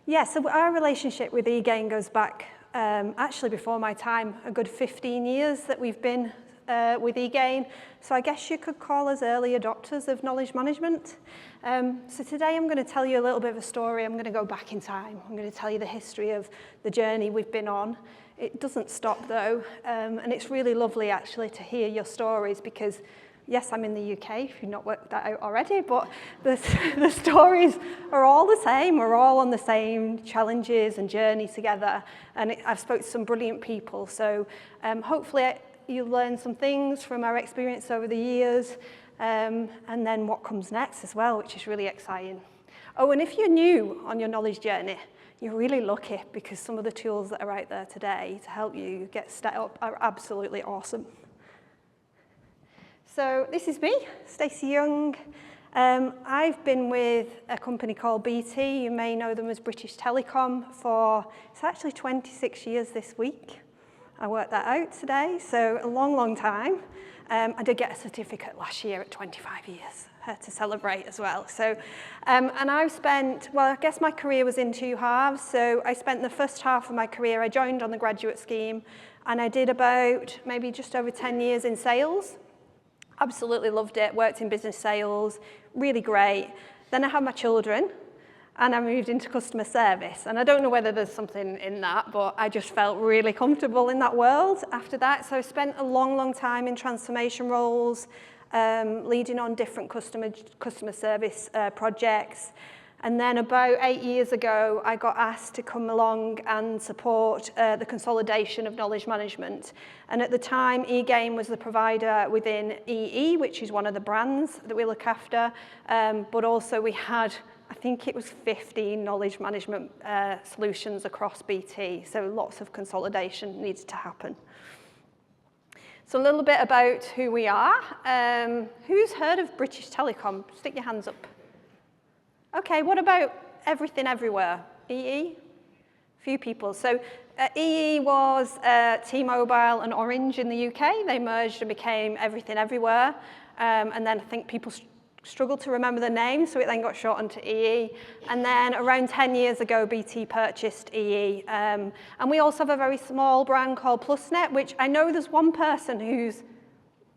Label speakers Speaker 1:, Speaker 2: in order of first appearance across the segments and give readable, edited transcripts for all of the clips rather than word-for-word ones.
Speaker 1: Yeah, so our relationship with eGain goes back actually before my time, a good 15 years that we've been with eGain. So I guess you could call us early adopters of knowledge management. So today I'm going to tell you a little bit of a story. I'm going to go back in time. I'm going to tell you the history of the journey we've been on. It doesn't stop though, and it's really lovely actually to hear your stories because yes, I'm in the UK, if you've not worked that out already, but the stories are all the same. We're all on the same challenges and journey together. And I've spoken to some brilliant people. So hopefully you'll learn some things from our experience over the years, and then what comes next as well, which is really exciting. Oh, and if you're new on your knowledge journey, you're really lucky because some of the tools that are out there today to help you get set up are absolutely awesome. So this is me, Stacy Young. I've been with a company called BT. You may know them as British Telecom for, it's actually 26 years this week. I worked that out today, so a long, long time. I did get a certificate last year at 25 years to celebrate as well. So, and I've spent, well, I guess my career was in two halves. So I spent the first half of my career, I joined on the graduate scheme, and I did about maybe just over 10 years in sales. Absolutely loved it, worked in business sales, really great. Then I had my children and I moved into customer service. And I don't know whether there's something in that, but I just felt really comfortable in that world after that. So I spent a long, long time in transformation roles, leading on different customer service projects. And then about 8 years ago, I got asked to come along and support the consolidation of knowledge management. And at the time, eGain was the provider within EE, which is one of the brands that we look after. But also we had, I think it was 15 knowledge management solutions across BT. So lots of consolidation needed to happen. So a little bit about who we are. Who's heard of British Telecom? Stick your hands up. Okay, what about Everything Everywhere? EE? Few people. So EE was T-Mobile and Orange in the UK. They merged and became Everything Everywhere. And then I think people struggled to remember the name, so it then got shortened to EE. And then around 10 years ago, BT purchased EE. And we also have a very small brand called PlusNet, which I know there's one person whose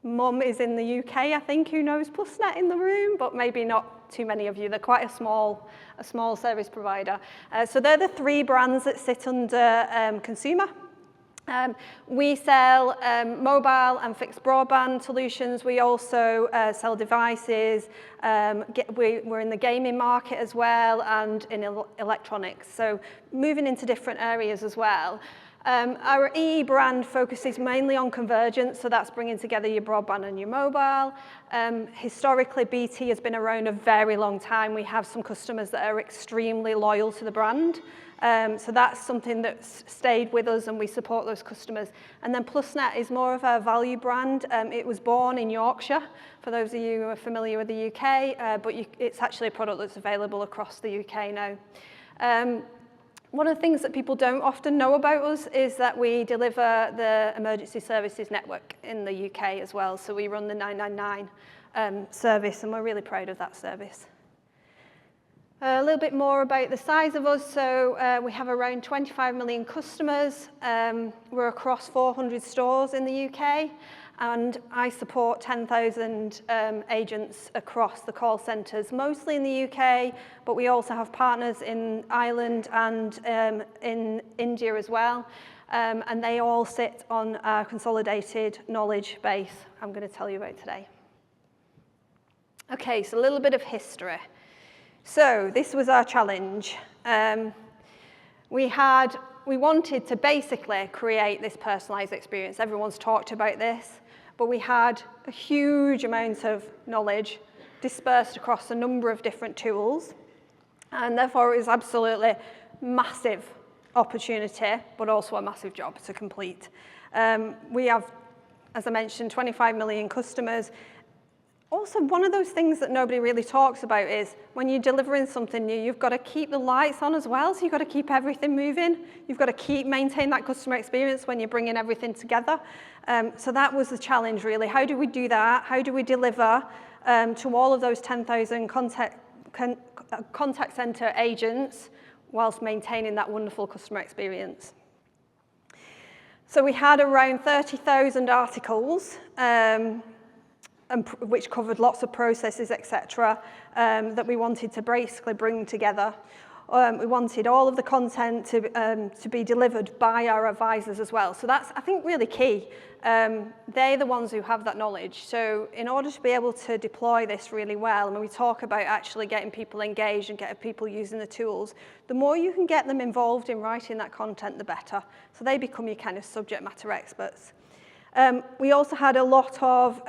Speaker 1: mum is in the UK, I think, who knows PlusNet in the room, but maybe not too many of you. They're quite a small service provider. So they're the three brands that sit under consumer. We sell mobile and fixed broadband solutions. We also sell devices. We're in the gaming market as well and in electronics. So moving into different areas as well. Our EE brand focuses mainly on convergence, so that's bringing together your broadband and your mobile. Historically, BT has been around a very long time. We have some customers that are extremely loyal to the brand. So that's something that's stayed with us and we support those customers. And then PlusNet is more of a value brand. It was born in Yorkshire, for those of you who are familiar with the UK, but it's actually a product that's available across the UK now. One of the things that people don't often know about us is that we deliver the emergency services network in the UK as well. So we run the 999 service and we're really proud of that service. A little bit more about the size of us. So we have around 25 million customers. We're across 400 stores in the UK. And I support 10,000 agents across the call centres, mostly in the UK, but we also have partners in Ireland and in India as well. And they all sit on our consolidated knowledge base I'm going to tell you about today. Okay, so a little bit of history. So this was our challenge. We wanted to basically create this personalised experience. Everyone's talked about this. But we had a huge amount of knowledge dispersed across a number of different tools. And therefore, it was absolutely massive opportunity, but also a massive job to complete. We have, as I mentioned, 25 million customers. Also, one of those things that nobody really talks about is when you're delivering something new, you've got to keep the lights on as well. So you've got to keep everything moving. You've got to maintain that customer experience when you're bringing everything together. So that was the challenge, really. How do we do that? How do we deliver to all of those 10,000 contact center agents whilst maintaining that wonderful customer experience. So we had around 30,000 articles, which covered lots of processes, etc., that we wanted to basically bring together. We wanted all of the content to be delivered by our advisors as well. So that's, I think, really key. They're the ones who have that knowledge. So in order to be able to deploy this really well, and when we talk about actually getting people engaged and getting people using the tools, the more you can get them involved in writing that content, the better. So they become your kind of subject matter experts. We also had a lot of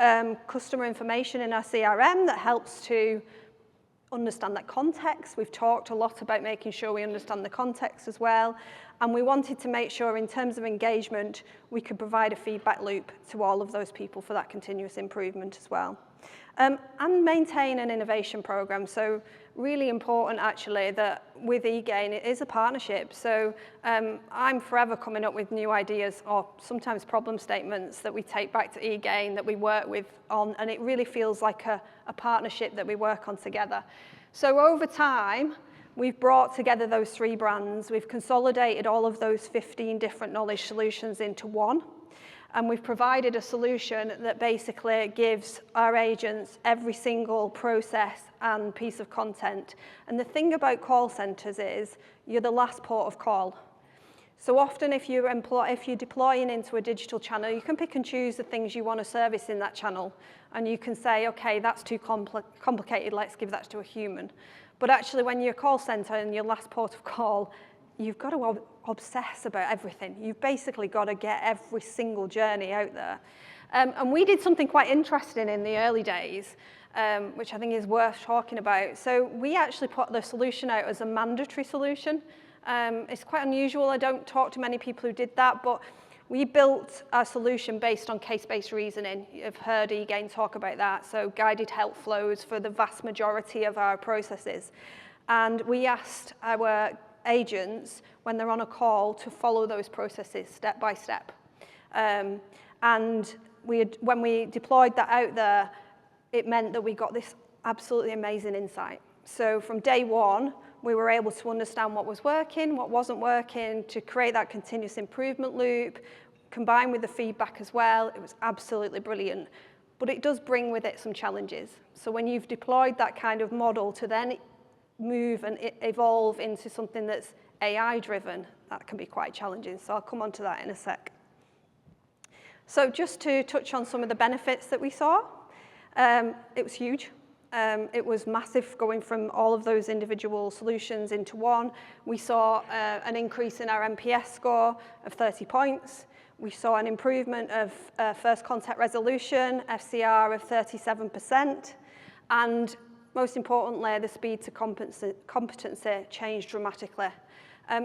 Speaker 1: customer information in our CRM that helps to understand that context. We've talked a lot about making sure we understand the context as well. And we wanted to make sure in terms of engagement, we could provide a feedback loop to all of those people for that continuous improvement as well. And maintain an innovation program. So really important actually that with eGain, it is a partnership. So I'm forever coming up with new ideas or sometimes problem statements that we take back to eGain that we work with on, and it really feels like a partnership that we work on together. So over time, we've brought together those 3 brands. We've consolidated all of those 15 different knowledge solutions into one. And we've provided a solution that basically gives our agents every single process and piece of content. And the thing about call centers is you're the last port of call. So often if you're deploying into a digital channel, you can pick and choose the things you want to service in that channel. And you can say, okay, that's too complicated, let's give that to a human. But actually when you're a call center and your last port of call, you've got to obsess about everything. You've basically got to get every single journey out there. And we did something quite interesting in the early days, which I think is worth talking about. So we actually put the solution out as a mandatory solution. It's quite unusual. I don't talk to many people who did that, but we built our solution based on case-based reasoning. You've heard eGain talk about that. So guided help flows for the vast majority of our processes. And we asked our agents, when they're on a call, to follow those processes step by step. And when we deployed that out there, it meant that we got this absolutely amazing insight. So from day one, we were able to understand what was working, what wasn't working, to create that continuous improvement loop, combined with the feedback as well. It was absolutely brilliant. But it does bring with it some challenges. So when you've deployed that kind of model to then move and evolve into something that's AI-driven, that can be quite challenging. So I'll come on to that in a sec. So just to touch on some of the benefits that we saw, it was huge. It was massive going from all of those individual solutions into one. We saw an increase in our NPS score of 30 points. We saw an improvement of first contact resolution, FCR of 37%. And most importantly, the speed to competency changed dramatically.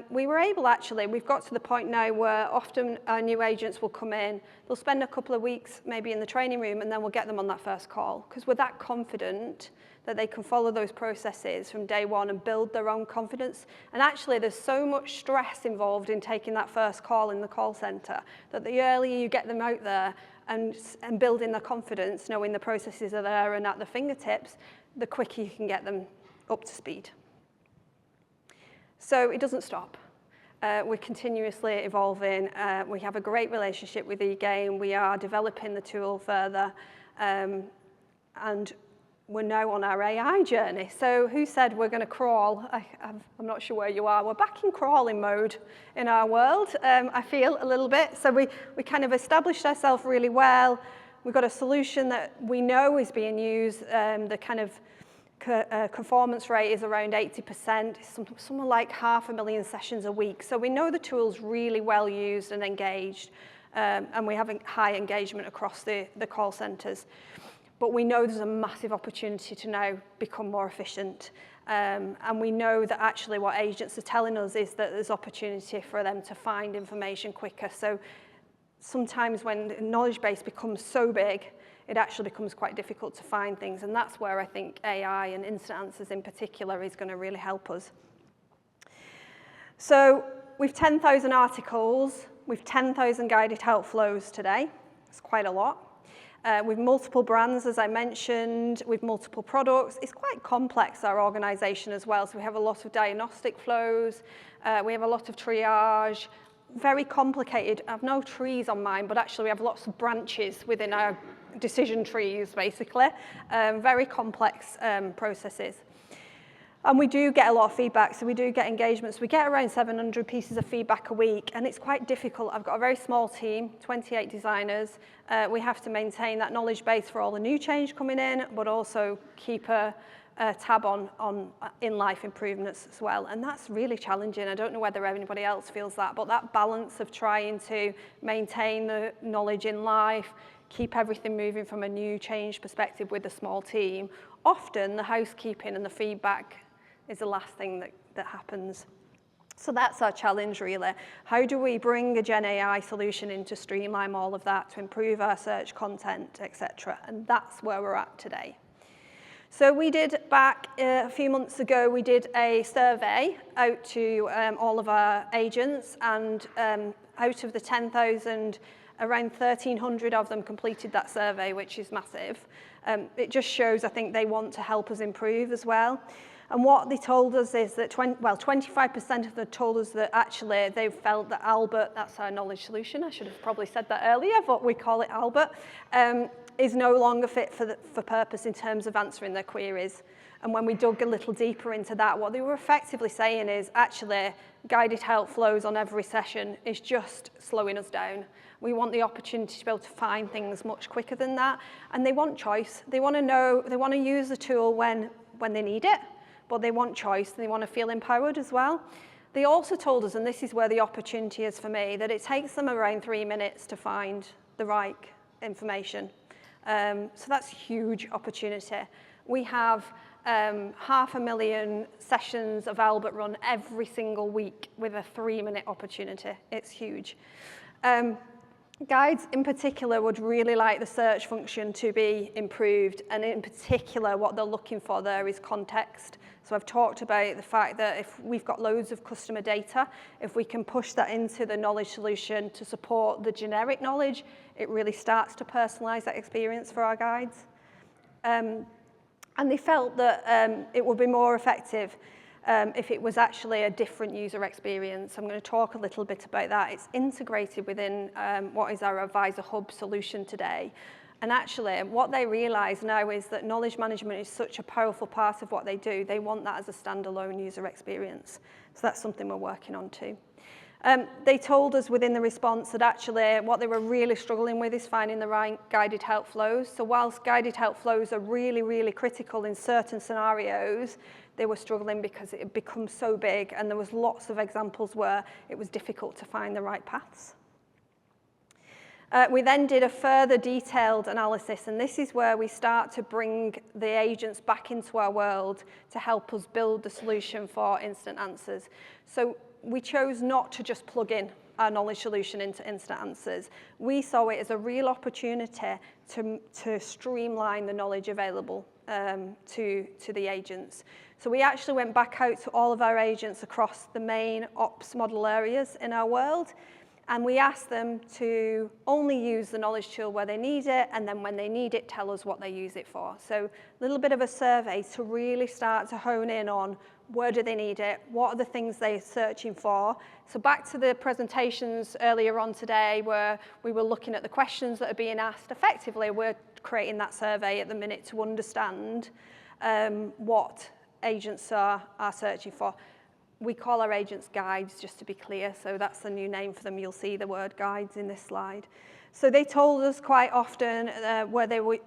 Speaker 1: We were able actually, we've got to the point now where often our new agents will come in, they'll spend a couple of weeks maybe in the training room and then we'll get them on that first call because we're that confident that they can follow those processes from day one and build their own confidence. And actually there's so much stress involved in taking that first call in the call center that the earlier you get them out there and building their confidence, knowing the processes are there and at the fingertips, the quicker you can get them up to speed. So it doesn't stop. We're continuously evolving. We have a great relationship with eGain. We are developing the tool further. And we're now on our AI journey. So who said we're going to crawl? I'm not sure where you are. We're back in crawling mode in our world, I feel a little bit. So we kind of established ourselves really well. We've got a solution that we know is being used. The kind of conformance rate is around 80%, something like 500,000 sessions a week. So we know the tool's really well used and engaged, and we have a high engagement across the call centers. But we know there's a massive opportunity to now become more efficient. And we know that actually what agents are telling us is that there's opportunity for them to find information quicker. So sometimes when the knowledge base becomes so big, it actually becomes quite difficult to find things. And that's where I think AI and instant answers in particular is going to really help us. So we've 10,000 articles, we've 10,000 guided help flows today. It's quite a lot. with multiple brands, as I mentioned, with multiple products. It's quite complex, our organisation as well. So we have a lot of diagnostic flows, we have a lot of triage, very complicated. I have no trees on mine, but actually we have lots of branches within our decision trees, basically. Very complex processes. And we do get a lot of feedback, so we do get engagements. We get around 700 pieces of feedback a week, and it's quite difficult. I've got a very small team, 28 designers. We have to maintain that knowledge base for all the new change coming in, but also keep a tab on in-life improvements as well. And that's really challenging. I don't know whether anybody else feels that, but that balance of trying to maintain the knowledge in life, keep everything moving from a new change perspective with a small team, often the housekeeping and the feedback is the last thing that happens. So that's our challenge, really. How do we bring a Gen AI solution in to streamline all of that, to improve our search content, etc.? And that's where we're at today. So we did, back a few months ago, we did a survey out to all of our agents, and out of the 10,000, around 1,300 of them completed that survey, which is massive. It just shows, I think, they want to help us improve as well. And what they told us is that 25% of them told us that actually they felt that Albert, that's our knowledge solution, I should have probably said that earlier, but we call it Albert, is no longer fit for purpose in terms of answering their queries. And when we dug a little deeper into that, what they were effectively saying is actually guided help flows on every session is just slowing us down. We want the opportunity to be able to find things much quicker than that. And they want choice. They want to know, they want to use the tool when they need it, but they want choice, and they want to feel empowered as well. They also told us, and this is where the opportunity is for me, that it takes them around 3 minutes to find the right information. So that's a huge opportunity. We have 500,000 sessions of Albert run every single week with a 3-minute opportunity. It's huge. Guides in particular would really like the search function to be improved, and in particular what they're looking for there is context. So I've talked about the fact that if we've got loads of customer data, if we can push that into the knowledge solution to support the generic knowledge, it really starts to personalize that experience for our guides. And they felt that it would be more effective if it was actually a different user experience. I'm going to talk a little bit about that. It's integrated within what is our Advisor Hub solution today. And actually, what they realize now is that knowledge management is such a powerful part of what they do. They want that as a standalone user experience. So that's something we're working on too. They told us within the response that actually what they were really struggling with is finding the right guided help flows. So whilst guided help flows are really, really critical in certain scenarios, they were struggling because it had become so big, and there was lots of examples where it was difficult to find the right paths. We then did a further detailed analysis, and this is where we start to bring the agents back into our world to help us build the solution for instant answers. So we chose not to just plug in our knowledge solution into instant answers. We saw it as a real opportunity to streamline the knowledge available to the agents. So we actually went back out to all of our agents across the main ops model areas in our world, and we asked them to only use the knowledge tool where they need it, and then when they need it, tell us what they use it for. So a little bit of a survey to really start to hone in on where do they need it, what are the things they're searching for. So back to the presentations earlier on today where we were looking at the questions that are being asked. Effectively, we're creating that survey at the minute to understand what agents are searching for. We call our agents guides, just to be clear, so that's the new name for them. You'll see the word guides in this slide. So they told us quite often where they were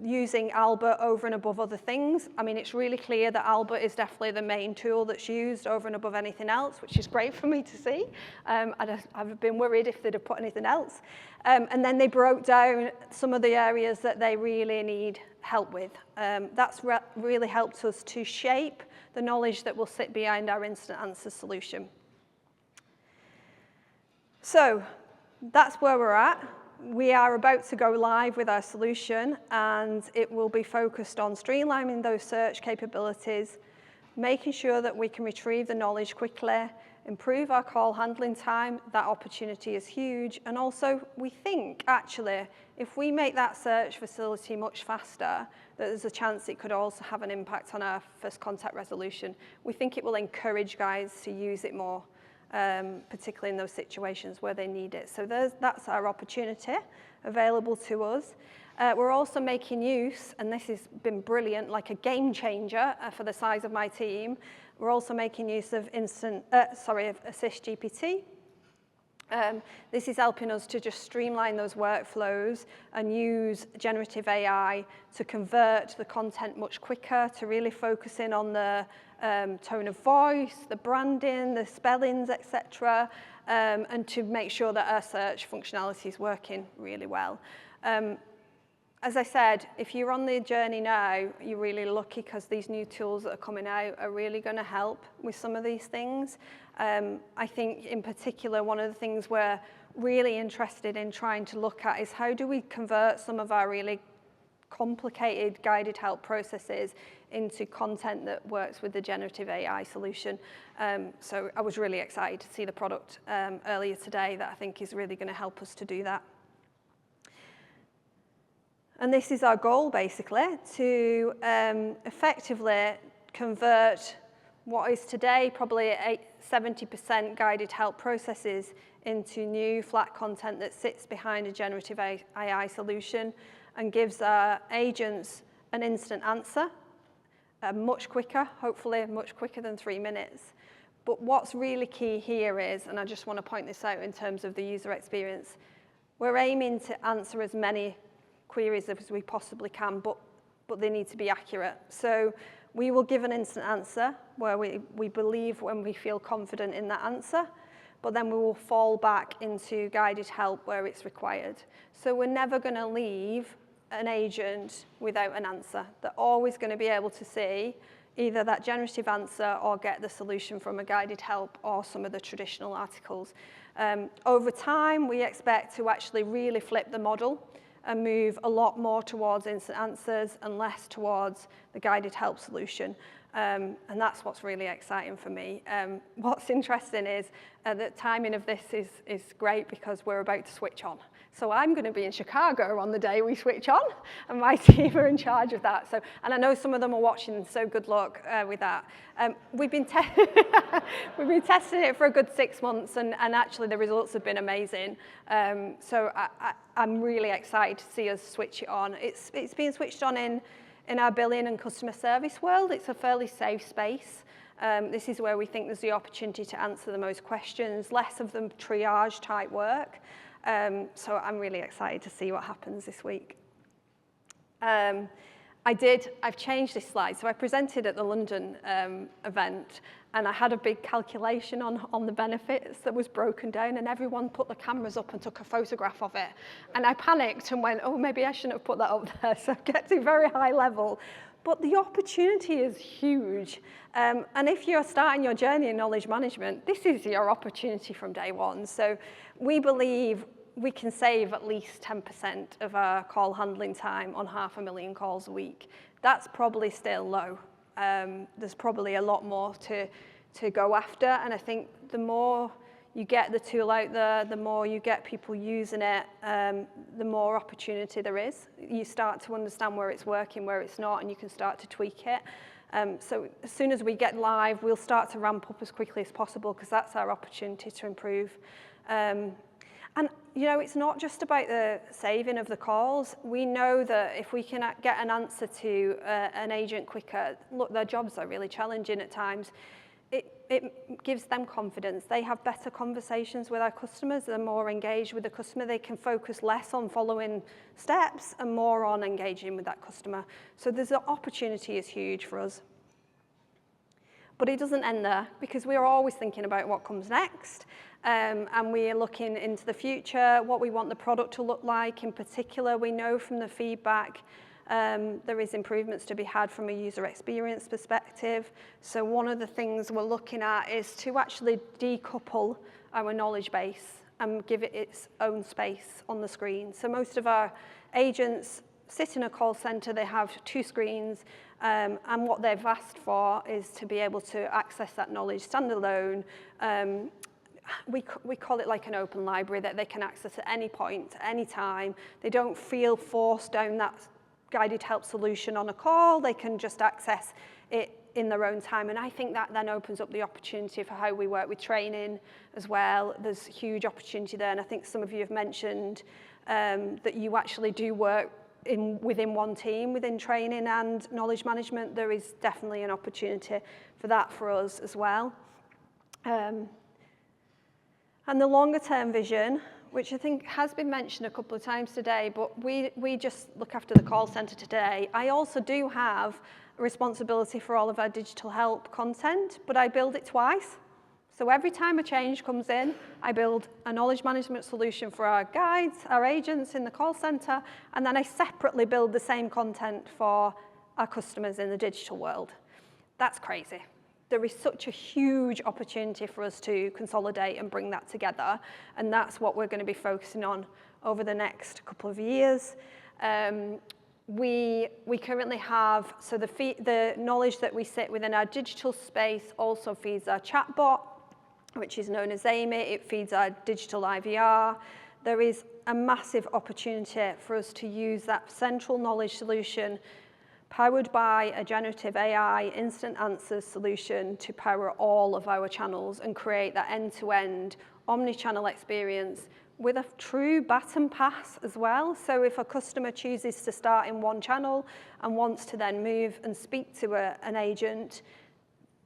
Speaker 1: using Albert over and above other things. I mean, it's really clear that Albert is definitely the main tool that's used over and above anything else, which is great for me to see. I've been worried if they'd have put anything else. And then they broke down some of the areas that they really need help with. That's really helped us to shape the knowledge that will sit behind our instant answers solution. So that's where we're at. We are about to go live with our solution, and it will be focused on streamlining those search capabilities, making sure that we can retrieve the knowledge quickly, improve our call handling time, that opportunity is huge. And also, we think, actually, if we make that search facility much faster, that there's a chance it could also have an impact on our first contact resolution. We think it will encourage guys to use it more, particularly in those situations where they need it. So that's our opportunity available to us. We're also making use, and this has been brilliant, like a game changer for the size of my team. We're also making use of Assist GPT. This is helping us to just streamline those workflows and use generative AI to convert the content much quicker, to really focus in on the tone of voice, the branding, the spellings, etc., and to make sure that our search functionality is working really well. As I said, if you're on the journey now, you're really lucky because these new tools that are coming out are really going to help with some of these things. I think in particular, one of the things we're really interested in trying to look at is how do we convert some of our really complicated guided help processes into content that works with the generative AI solution. So I was really excited to see the product earlier today that I think is really going to help us to do that. And this is our goal, basically, to effectively convert what is today probably 70% guided help processes into new flat content that sits behind a generative AI solution and gives our agents an instant answer, much quicker, hopefully much quicker than 3 minutes. But what's really key here is, and I just want to point this out in terms of the user experience, we're aiming to answer as many queries as we possibly can, but they need to be accurate. So we will give an instant answer where we believe when we feel confident in that answer, but then we will fall back into guided help where it's required. So we're never going to leave an agent without an answer. They're always going to be able to see either that generative answer or get the solution from a guided help or some of the traditional articles. Over time, we expect to actually really flip the model and move a lot more towards instant answers and less towards the guided help solution. And that's what's really exciting for me. What's interesting is the timing of this is great because we're about to switch on. So I'm going to be in Chicago on the day we switch on, and my team are in charge of that. So, and I know some of them are watching, so good luck with that. We've been testing it for a good 6 months, and actually the results have been amazing. So I'm really excited to see us switch it on. It's being switched on in our billing and customer service world. It's a fairly safe space. This is where we think there's the opportunity to answer the most questions, less of the triage type work. So I'm really excited to see what happens this week. I've changed this slide. So I presented at the London event, and I had a big calculation on the benefits that was broken down, and everyone put the cameras up and took a photograph of it. And I panicked and went, oh, maybe I shouldn't have put that up there. So I get to a very high level. But the opportunity is huge. And if you're starting your journey in knowledge management, this is your opportunity from day one. So we believe we can save at least 10% of our call handling time on 500,000 calls a week. That's probably still low. There's probably a lot more to go after. And I think the more you get the tool out there, the more you get people using it, the more opportunity there is. You start to understand where it's working, where it's not, and you can start to tweak it. So as soon as we get live, we'll start to ramp up as quickly as possible because that's our opportunity to improve. And, you know, it's not just about the saving of the calls. We know that if we can get an answer to an agent quicker, look, their jobs are really challenging at times. It gives them confidence. They have better conversations with our customers. They're more engaged with the customer. They can focus less on following steps and more on engaging with that customer. So the opportunity is huge for us. But it doesn't end there because we are always thinking about what comes next. And we are looking into the future, what we want the product to look like. In particular, we know from the feedback there is improvements to be had from a user experience perspective. So one of the things we're looking at is to actually decouple our knowledge base and give it its own space on the screen. So most of our agents sit in a call center, they have 2 screens, and what they've asked for is to be able to access that knowledge standalone. We call it like an open library that they can access at any point, at any time. They don't feel forced down that guided help solution on a call. They can just access it in their own time. And I think that then opens up the opportunity for how we work with training as well. There's huge opportunity there. And I think some of you have mentioned that you actually do work within one team, within training and knowledge management. There is definitely an opportunity for that for us as well. And the longer term vision, which I think has been mentioned a couple of times today, but we just look after the call center today. I also do have a responsibility for all of our digital help content, but I build it twice. So every time a change comes in, I build a knowledge management solution for our guides, our agents in the call center, and then I separately build the same content for our customers in the digital world. That's crazy. There is such a huge opportunity for us to consolidate and bring that together, and that's what we're going to be focusing on over the next couple of years. We currently have, so the knowledge that we sit within our digital space also feeds our chatbot, which is known as Amy. It feeds our digital IVR. There is a massive opportunity for us to use that central knowledge solution powered by a generative AI instant answers solution to power all of our channels and create that end-to-end omni-channel experience with a true baton pass as well. So if a customer chooses to start in one channel and wants to then move and speak to an agent,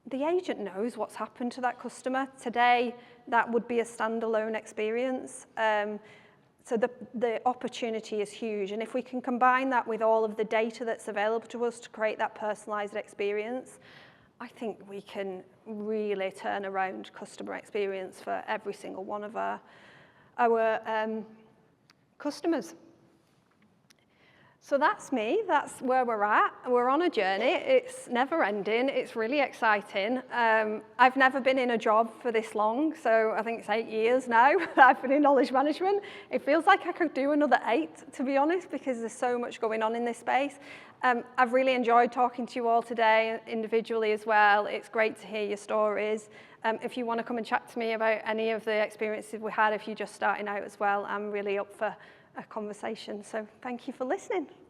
Speaker 1: the agent knows what's happened to that customer. Today, that would be a standalone experience. So the opportunity is huge. And if we can combine that with all of the data that's available to us to create that personalized experience, I think we can really turn around customer experience for every single one of our customers. So that's me, that's where we're at. We're on a journey, it's never ending, it's really exciting. I've never been in a job for this long, so I think it's 8 years now that I've been in knowledge management. It feels like I could do another 8, to be honest, because there's so much going on in this space. I've really enjoyed talking to you all today, individually as well. It's great to hear your stories. If you want to come and chat to me about any of the experiences we had, if you're just starting out as well, I'm really up for a conversation. So thank you for listening.